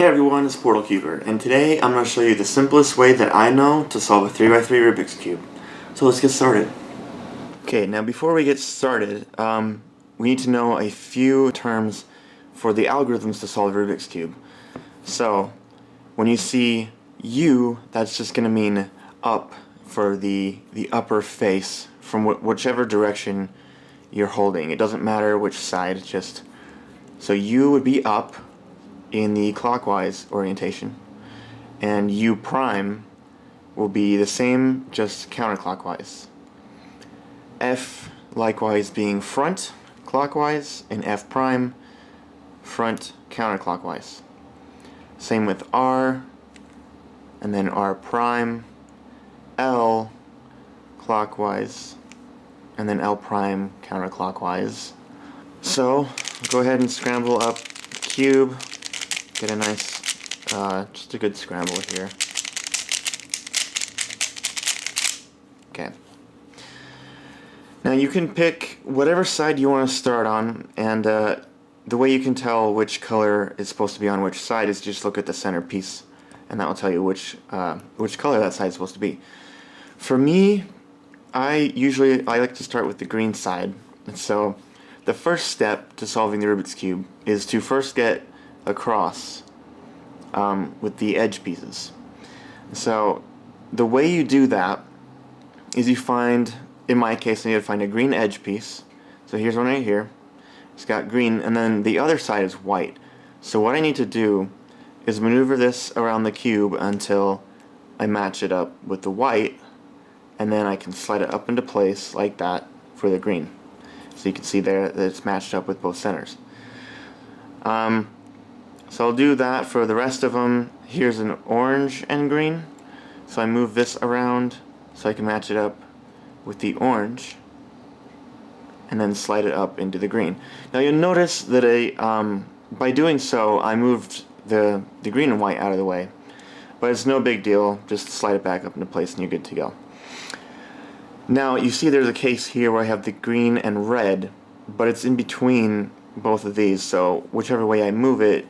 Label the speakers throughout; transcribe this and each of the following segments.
Speaker 1: Hey everyone, it's Portal Cuber, and today I'm going to show you the simplest way that I know to solve a 3x3 Rubik's Cube. So let's get started. Okay, now before we get started, we need to know a few terms for the algorithms to solve Rubik's Cube. So, when you see U, that's just going to mean up for the upper face from whichever direction you're holding. It doesn't matter which side, it's just... So U would be up in the clockwise orientation, and U prime will be the same, just counterclockwise. F likewise being front clockwise, and F prime front counterclockwise. Same with R, and then R prime, L clockwise, and then L prime counterclockwise. So go ahead and scramble up the cube. Get a nice, just a good scramble here. Okay. Now you can pick whatever side you want to start on, and the way you can tell which color is supposed to be on which side is just look at the center piece, and that will tell you which color that side is supposed to be. For me, I like to start with the green side, and so the first step to solving the Rubik's Cube is to first get across with the edge pieces. So the way you do that is you find, in my case, I need to find a green edge piece. So here's one right here. It's got green, and then the other side is white. So what I need to do is maneuver this around the cube until I match it up with the white, and then I can slide it up into place like that for the green. So you can see there that it's matched up with both centers. So I'll do that for the rest of them. Here's an orange and green. So I move this around so I can match it up with the orange, and then slide it up into the green. Now you'll notice that by doing so I moved the green and white out of the way. But it's no big deal, just slide it back up into place and you're good to go. Now you see there's a case here where I have the green and red, but it's in between both of these, so whichever way I move it,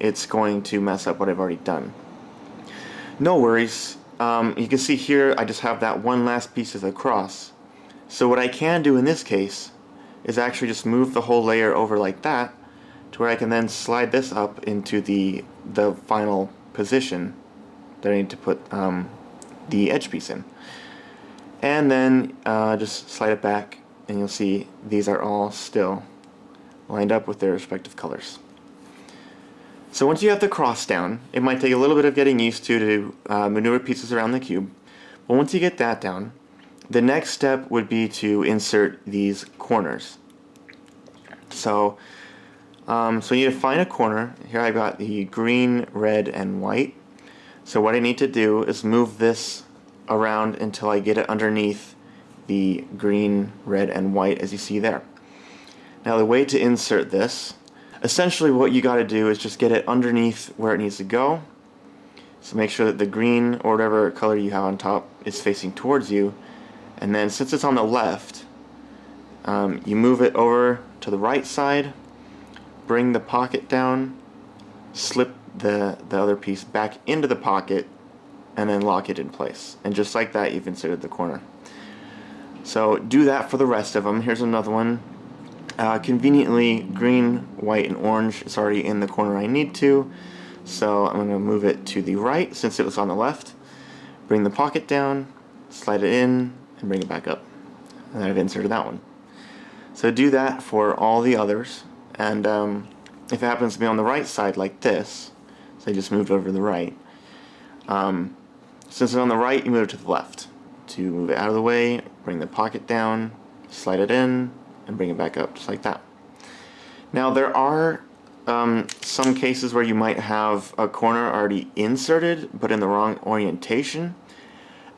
Speaker 1: it's going to mess up what I've already done. No worries. You can see here I just have that one last piece of the cross. So what I can do in this case is actually just move the whole layer over like that, to where I can then slide this up into the final position that I need to put the edge piece in. And then just slide it back, and you'll see these are all still lined up with their respective colors. So once you have the cross down, it might take a little bit of getting used to maneuver pieces around the cube, but once you get that down, the next step would be to insert these corners. So you need to find a corner. Here I've got the green, red, and white. So what I need to do is move this around until I get it underneath the green, red, and white, as you see there. Now the way to insert this, essentially what you got to do is just get it underneath where it needs to go. So make sure that the green, or whatever color you have on top, is facing towards you. And then since it's on the left, you move it over to the right side, bring the pocket down, slip the other piece back into the pocket, and then lock it in place. And just like that, you've inserted the corner. So do that for the rest of them. Here's another one. Conveniently, green, white, and orange is already in the corner I need to, so I'm going to move it to the right since it was on the left. Bring the pocket down, slide it in, and bring it back up. And I've inserted that one. So do that for all the others, and if it happens to be on the right side like this, so I just moved over to the right, since it's on the right, you move it to the left. To move it out of the way, bring the pocket down, slide it in, and bring it back up just like that. Now there are some cases where you might have a corner already inserted but in the wrong orientation,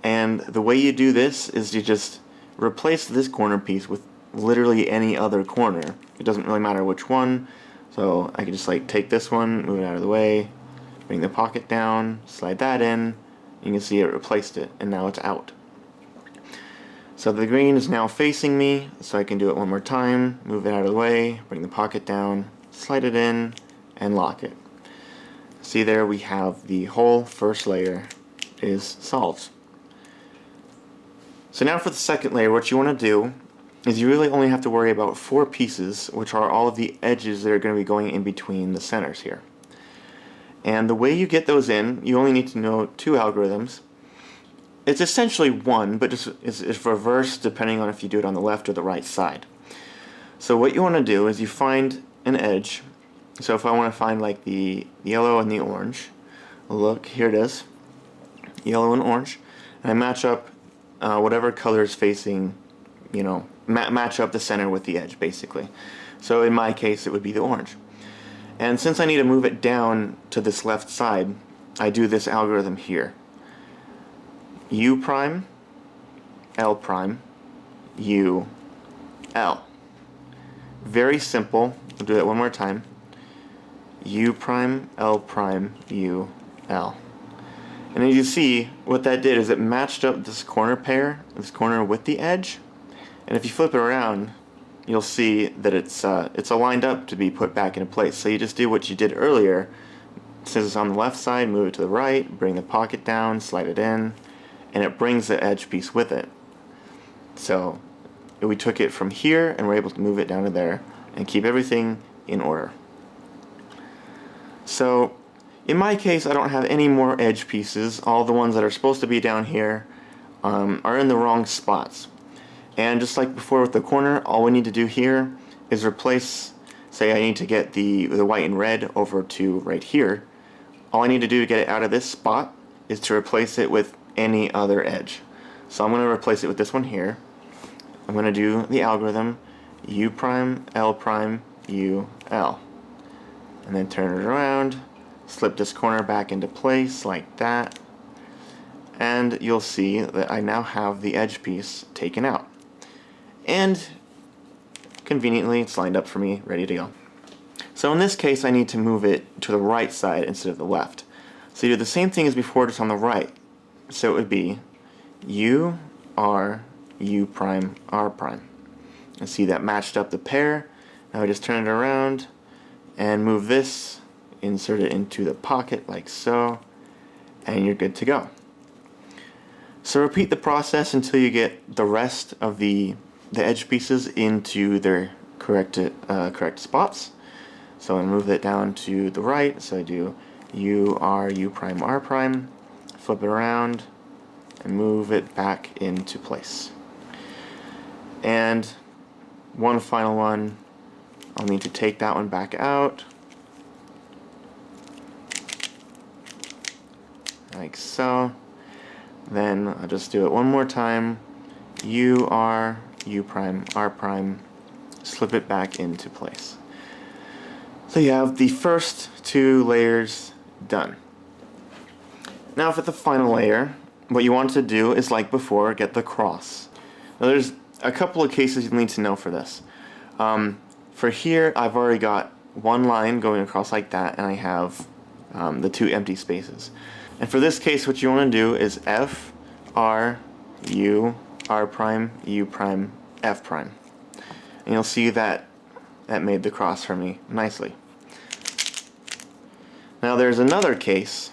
Speaker 1: and the way you do this is you just replace this corner piece with literally any other corner. It doesn't really matter which one, so I can just like take this one, move it out of the way, bring the pocket down, slide that in, you can see it replaced it, and now it's out. So the green is now facing me, so I can do it one more time, move it out of the way, bring the pocket down, slide it in, and lock it. See there, we have the whole first layer is solved. So now for the second layer, what you want to do is you really only have to worry about 4 pieces, which are all of the edges that are going to be going in between the centers here. And the way you get those in, you only need to know 2 algorithms. It's essentially one, but just it's reversed depending on if you do it on the left or the right side. So what you want to do is you find an edge. So if I want to find like the yellow and the orange, look, here it is, yellow and orange, and I match up whatever color is facing, match up the center with the edge basically. So in my case it would be the orange. And since I need to move it down to this left side, I do this algorithm here. U prime, L prime, U, L. Very simple. We'll do that one more time. U prime, L prime, U, L. And as you see, what that did is it matched up this corner pair, this corner with the edge. And if you flip it around, you'll see that it's aligned up to be put back into place. So you just do what you did earlier. Since it's on the left side, move it to the right, bring the pocket down, slide it in, and it brings the edge piece with it. So we took it from here and we're able to move it down to there and keep everything in order. So in my case, I don't have any more edge pieces. All the ones that are supposed to be down here are in the wrong spots. And just like before with the corner, all we need to do here is replace, say I need to get the white and red over to right here. All I need to do to get it out of this spot is to replace it with any other edge. So I'm going to replace it with this one here. I'm going to do the algorithm U prime, L prime, U, L. And then turn it around, slip this corner back into place like that. And you'll see that I now have the edge piece taken out. And conveniently it's lined up for me, ready to go. So in this case I need to move it to the right side instead of the left. So you do the same thing as before, just on the right. So it would be U, R, U prime, R prime. And see that matched up the pair. Now I just turn it around and move this, insert it into the pocket like so, and you're good to go. So repeat the process until you get the rest of the edge pieces into their correct spots. So I move it down to the right, so I do U, R, U prime, R prime, flip it around, and move it back into place. And one final one, I'll need to take that one back out, like so. Then I'll just do it one more time, U, R, U prime, R prime, slip it back into place. So you have the first 2 layers done. Now for the final layer, what you want to do is, like before, get the cross. Now there's a couple of cases you need to know for this. For here, I've already got one line going across like that, and I have the 2 empty spaces. And for this case, what you want to do is F, R, U, R prime, U prime, F prime. And you'll see that made the cross for me nicely. Now there's another case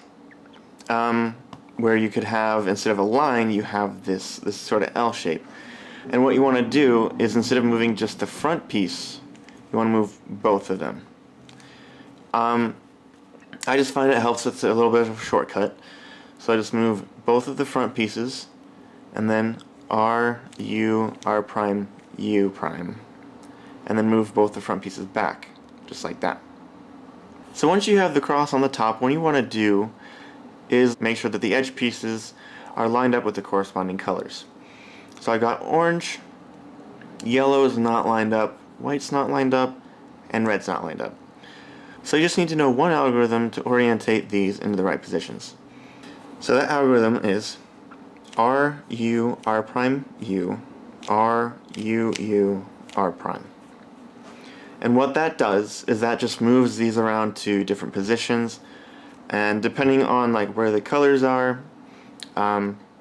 Speaker 1: where you could have, instead of a line, you have this sort of L shape. And what you want to do is, instead of moving just the front piece, you want to move both of them. I just find it helps with a little bit of a shortcut. So I just move both of the front pieces, and then R, U, R prime, U prime, and then move both the front pieces back, just like that. So once you have the cross on the top, what you want to do is make sure that the edge pieces are lined up with the corresponding colors. So I got orange, yellow is not lined up, white's not lined up, and red's not lined up. So you just need to know one algorithm to orientate these into the right positions. So that algorithm is R, U, R prime, U, R, U, U, R prime. And what that does is that just moves these around to different positions, and depending on like where the colors are,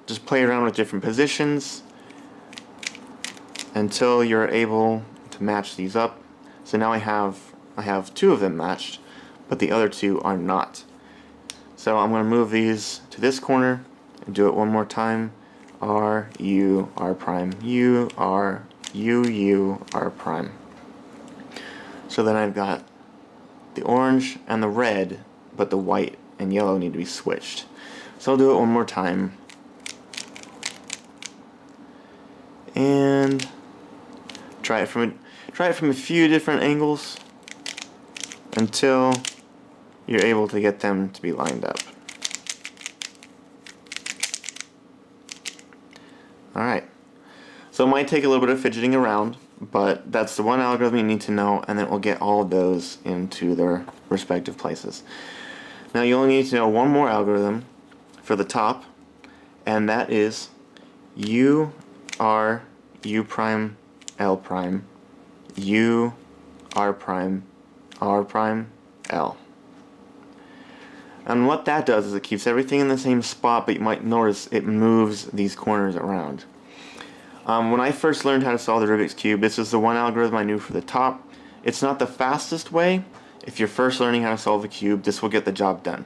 Speaker 1: just play around with different positions until you're able to match these up. So now I have 2 of them matched, but the other 2 are not. So I'm going to move these to this corner and do it one more time. R, U, R prime, U, R, U, U, R prime. So then I've got the orange and the red, but the white and yellow need to be switched. So I'll do it one more time. And try it from a few different angles until you're able to get them to be lined up. Alright, so it might take a little bit of fidgeting around, but that's the one algorithm you need to know, and then it will get all of those into their respective places. Now you only need to know one more algorithm for the top, and that is U, R, U prime, L prime, U, R prime, L. And what that does is it keeps everything in the same spot, but you might notice it moves these corners around. When I first learned how to solve the Rubik's Cube, this is the one algorithm I knew for the top. It's not the fastest way. If you're first learning how to solve a cube, this will get the job done.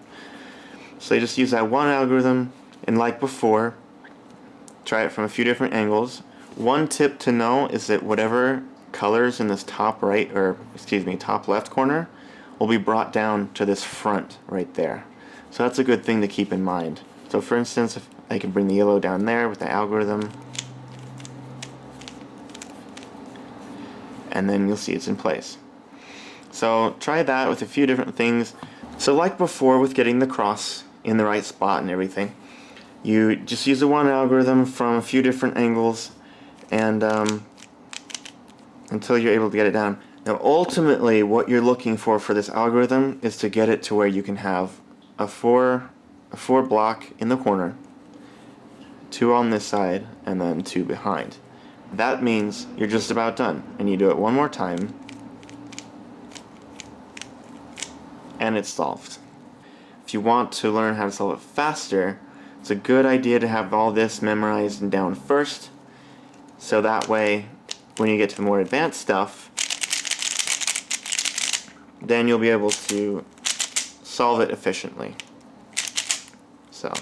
Speaker 1: So you just use that one algorithm, and like before, try it from a few different angles. One tip to know is that whatever colors in this top right, or excuse me, top left corner, will be brought down to this front right there. So that's a good thing to keep in mind. So for instance, if I can bring the yellow down there with the algorithm, and then you'll see it's in place. So try that with a few different things. So like before with getting the cross in the right spot and everything, you just use the one algorithm from a few different angles and until you're able to get it down. Now ultimately what you're looking for this algorithm is to get it to where you can have a four block in the corner, 2 on this side, and then 2 behind. That means you're just about done, and you do it one more time and it's solved. If you want to learn how to solve it faster, it's a good idea to have all this memorized and down first, so that way when you get to the more advanced stuff, then you'll be able to solve it efficiently. So,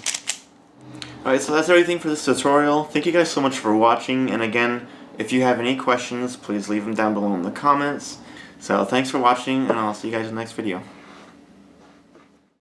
Speaker 1: alright, so that's everything for this tutorial. Thank you guys so much for watching, and again, if you have any questions, please leave them down below in the comments. So thanks for watching, and I'll see you guys in the next video.